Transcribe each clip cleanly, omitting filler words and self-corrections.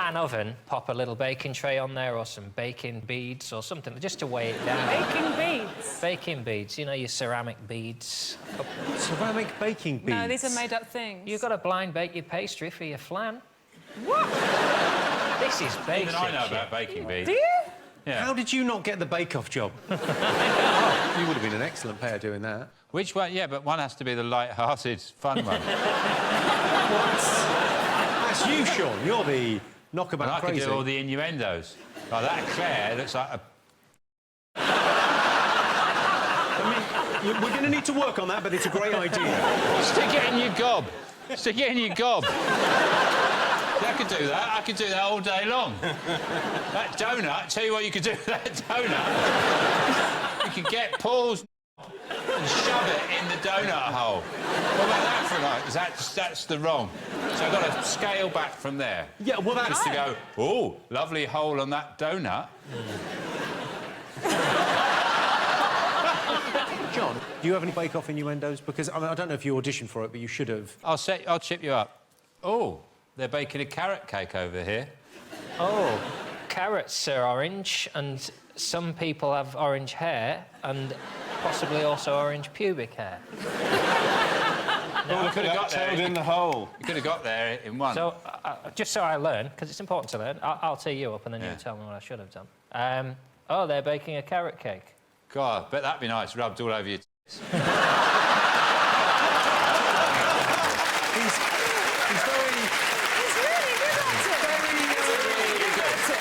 flat oven, pop a little baking tray on there or some baking beads or something, just to weigh it down. Baking beads? Baking beads, you know, your ceramic beads. Ceramic baking beads? No, these are made-up things. You've got to blind bake your pastry for your flan. What? This is basic. Even I know about baking beads. Do you? Yeah. How did you not get the bake-off job? You would have been an excellent pair doing that. Which one? Yeah, but one has to be the light-hearted, fun one. That's you, Sean. You're the knockabout And I crazy. can do all the innuendos. Like that Claire looks like a... I mean, we're going to need to work on that, but it's a great idea. Stick it in your gob. Stick it in your gob. I could do that. I could do that all day long. That donut, tell you what you could do with that donut. You could get Paul's and shove it in the donut hole. What about that for like? That's the wrong. So I've got to scale back from there. Yeah, well, that's... Just to go, oh, lovely hole on that donut. John, do you have any bake-off innuendos? Because, I mean, I don't know if you auditioned for it, but you should have. I'll chip you up. Oh, they're baking a carrot cake over here. Oh, carrots are orange, and some people have orange hair, and possibly also orange pubic hair. No, you could have got there in the hole. You could have got there in one. So, just so I learn, because it's important to learn, I'll tee you up and then you tell me what I should have done. Oh, they're baking a carrot cake. God, bet that'd be nice, rubbed all over your tits. He's really good at it.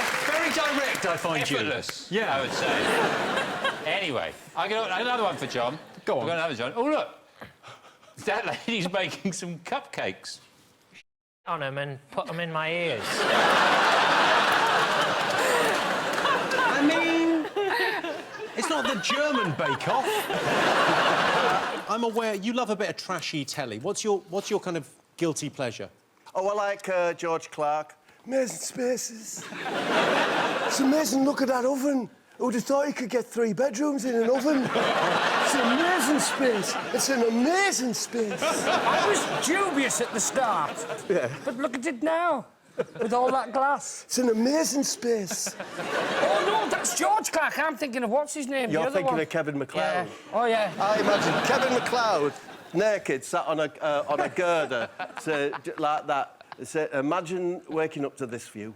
very direct, I find Effortless, you. Yeah. I would say. Anyway, I got another one for John. Go on. I've got another John. Oh, look. That lady's making some cupcakes. On them and put them in my ears. I mean, it's not the German bake-off. I'm aware you love a bit of trashy telly. What's your kind of guilty pleasure? Oh, I like George Clarke. Amazing spaces. It's amazing. Look at that oven. Who'd have thought you could get 3 bedrooms in an oven? It's an amazing space. It's an amazing space. I was dubious at the start. Yeah. But look at it now, with all that glass. It's an amazing space. Oh, no, that's George Clarke. I'm thinking of what's his name? You're the other thinking one. of Kevin McLeod. Yeah. Oh, yeah. I imagine Kevin McLeod, naked, sat on a girder, so, like that. So, imagine waking up to this view.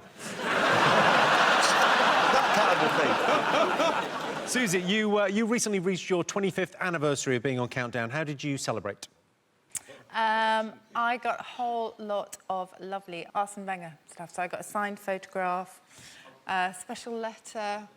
That kind of thing. Susie, you recently reached your 25th anniversary of being on Countdown. How did you celebrate? I got a whole lot of lovely Arsene Wenger stuff. So I got a signed photograph, a special letter.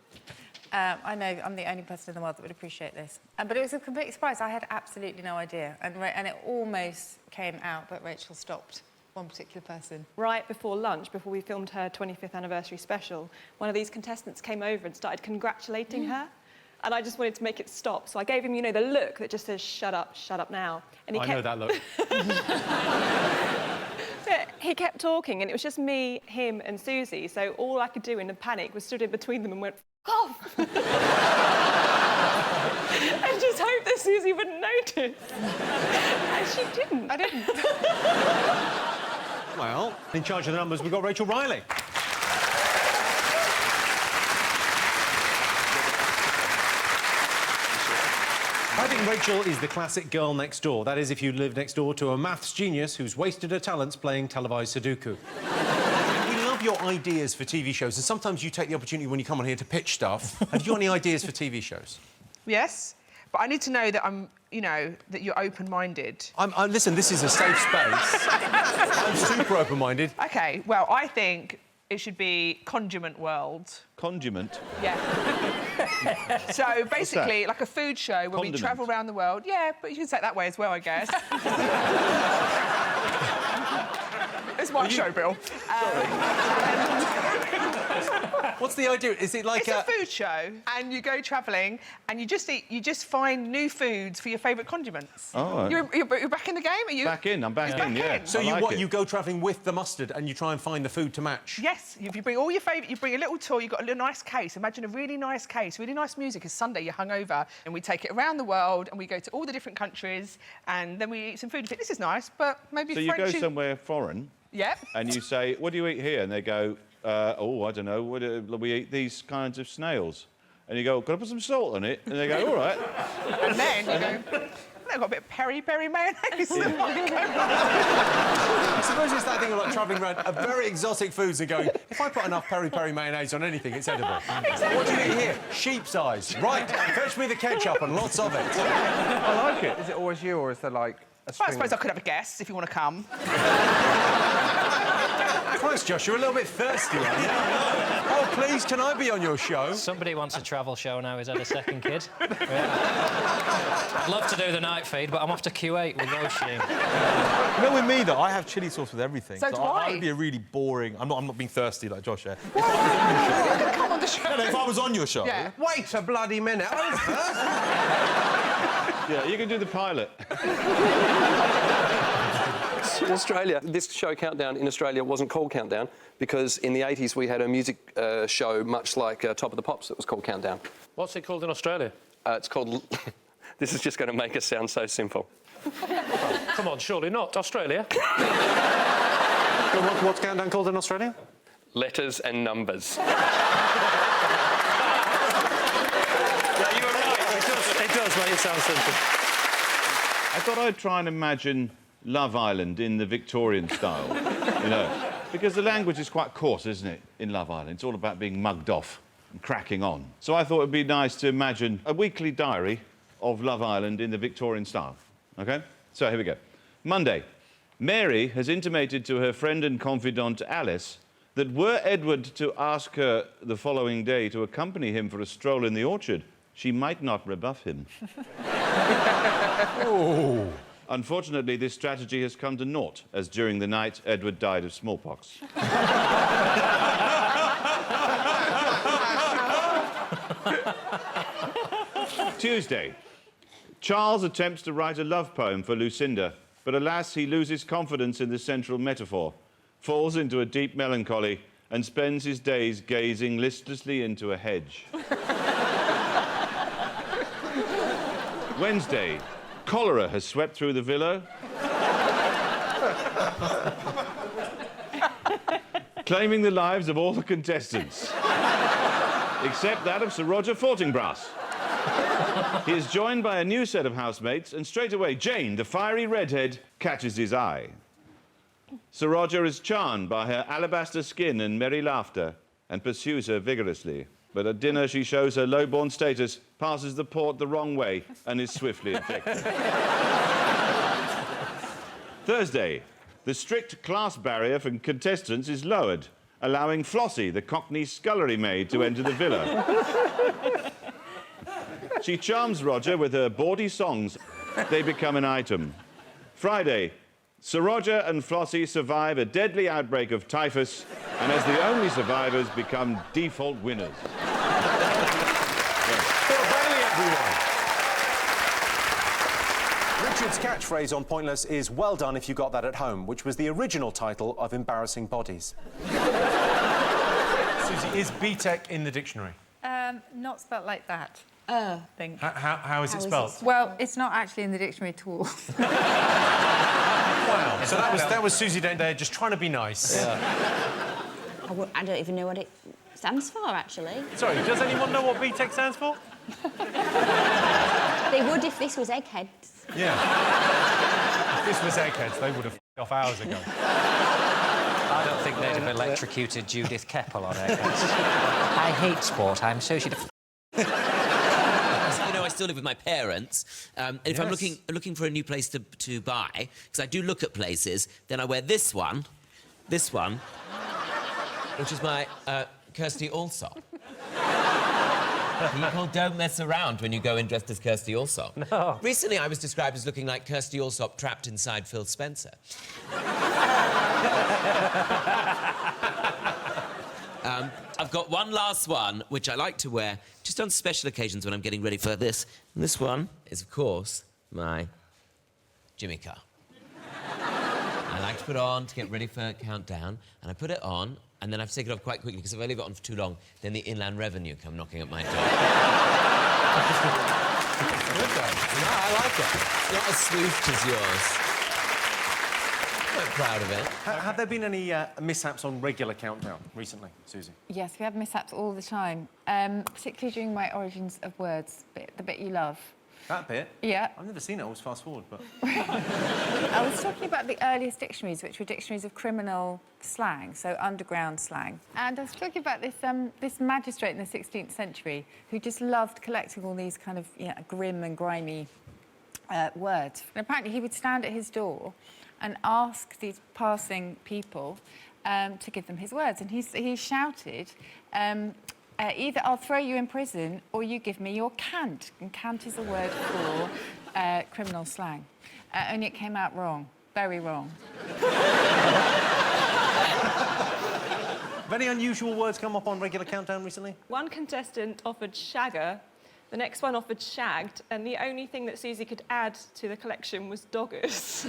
I know I'm the only person in the world that would appreciate this. But it was a complete surprise. I had absolutely no idea. And it almost came out, but Rachel stopped one particular person. Right before lunch, before we filmed her 25th anniversary special, one of these contestants came over and started congratulating her. And I just wanted to make it stop. So I gave him, you know, the look that just says, shut up now. And he know that look. He kept talking, and it was just me, him and Susie. So all I could do in a panic was stood in between them and went, off! And just hope that Susie wouldn't notice. And she didn't. I didn't. Well, in charge of the numbers, we've got Rachel Riley. I think Rachel is the classic girl next door. That is, if you live next door to a maths genius who's wasted her talents playing televised Sudoku. We love your ideas for TV shows, and sometimes you take the opportunity when you come on here to pitch stuff. Have you got any ideas for TV shows? Yes, but I need to know that that you're open-minded. Listen, this is a safe space. I'm super open-minded. OK, well, I think it should be Condiment World. Condiment? Yeah. So, basically, like a food show where we travel around the world. Yeah, but you can say it that way as well, I guess. It's my show, Bill. What's the idea? Is it like it's a food show, and you go travelling, and you just find new foods for your favourite condiments. Oh, right. You're back in the game? Are you? Back in, I'm back in, yeah. So you go travelling with the mustard and you try and find the food to match? Yes, if you bring all your favourite, you bring a little tour, you've got a little nice case. Imagine a really nice case, really nice music. It's Sunday, you're hungover, and we take it around the world, and we go to all the different countries, and then we eat some food and think, this is nice, but maybe So French... you go somewhere foreign... Yep. And you say, what do you eat here? And they go, oh, I don't know, we eat these kinds of snails. And you go, can I put some salt on it? And they go, all right. And then you go, they've got a bit of peri-peri mayonnaise. I suppose it's that thing of like travelling around a very exotic foods and going, if I put enough peri-peri mayonnaise on anything, it's edible. Exactly. What do you eat here? Sheep's eyes. Right, fetch me the ketchup and lots of it. I like it. Is it always you, or is there, like, a Well, I suppose I could have a guess if you want to come. Christ, Josh, you're a little bit thirsty, aren't you? Oh, please, can I be on your show? Somebody wants a travel show now. He's had a second kid. Yeah. I'd love to do the night feed, but I'm off to Q8 with Roisin. You know, with me, though, I have chilli sauce with everything. So do I. I'd be a really boring... I'm not being thirsty like Josh here. You're going to come on the show. No, if I was on your show... Yeah. Wait a bloody minute. Yeah, you can do the pilot. In Australia, this show Countdown in Australia wasn't called Countdown because in the 80s we had a music show much like Top of the Pops that was called Countdown. What's it called in Australia? It's called... This is just going to make us sound so simple. Come on, surely not. Australia? What's Countdown called in Australia? Letters and numbers. Yeah, you were right. It does make it sound simple. I thought I'd try and imagine Love Island in the Victorian style, you know, because the language is quite coarse, isn't it, in Love Island? It's all about being mugged off and cracking on. So I thought it'd be nice to imagine a weekly diary of Love Island in the Victorian style, OK? So here we go. Monday. Mary has intimated to her friend and confidant Alice that were Edward to ask her the following day to accompany him for a stroll in the orchard, she might not rebuff him. Oh. Unfortunately, this strategy has come to naught, as during the night, Edward died of smallpox. Tuesday. Charles attempts to write a love poem for Lucinda, but alas, he loses confidence in the central metaphor, falls into a deep melancholy, and spends his days gazing listlessly into a hedge. Wednesday. Cholera has swept through the villa, claiming the lives of all the contestants, except that of Sir Roger Fortinbras. He is joined by a new set of housemates, and straight away Jane, the fiery redhead, catches his eye. Sir Roger is charmed by her alabaster skin and merry laughter, and pursues her vigorously. But at dinner, she shows her low-born status, passes the port the wrong way, and is swiftly ejected. Thursday. The strict class barrier for contestants is lowered, allowing Flossie, the Cockney scullery maid, to enter the villa. She charms Roger with her bawdy songs. They become an item. Friday. Sir Roger and Flossie survive a deadly outbreak of typhus, and as the only survivors, become default winners. Richard's catchphrase on Pointless is "Well done if you got that at home," which was the original title of Embarrassing Bodies. Susie, is BTEC in the dictionary? Not spelt like that. Think. How is it spelled? Well, it's not actually in the dictionary at all. Wow. So that was Susie Dent there, just trying to be nice. I don't even know what it stands for, actually. Sorry, does anyone know what BTEC stands for? They would if this was Eggheads. Yeah. If this was Eggheads, they would have f***ed off hours ago. I don't think they'd have electrocuted Judith Keppel on it. I hate sport. I'm associated. You know, I still live with my parents. And if I'm looking for a new place to buy, because I do look at places, then I wear this one, which is my Kirsty Allsop. People don't mess around when you go in dressed as Kirsty Allsop. No. Recently, I was described as looking like Kirsty Allsop trapped inside Phil Spencer. I've got one last one, which I like to wear just on special occasions when I'm getting ready for this. And this one is, of course, my Jimmy car. I like to put on to get ready for Countdown, and I put it on, and then I have to take it off quite quickly, because if I leave it on for too long, then the Inland Revenue come knocking at my door. Good, though. No, I like it. Not as swooped as yours. quite proud of it. Have there been any mishaps on regular countdown recently, Susie? Yes, we have mishaps all the time, particularly during my origins of words, the bit you love. That bit? Yeah. I've never seen it. I always fast forward, but... I was talking about the earliest dictionaries, which were dictionaries of criminal slang, so underground slang. And I was talking about this, this magistrate in the 16th century who just loved collecting all these kind of grim and grimy words. And apparently he would stand at his door and ask these passing people to give them his words. And he shouted, either I'll throw you in prison or you give me your cant. And cant is a word for criminal slang. Only it came out wrong. Very wrong. Have any unusual words come up on regular countdown recently? One contestant offered shagger, the next one offered shagged, and the only thing that Susie could add to the collection was doggers.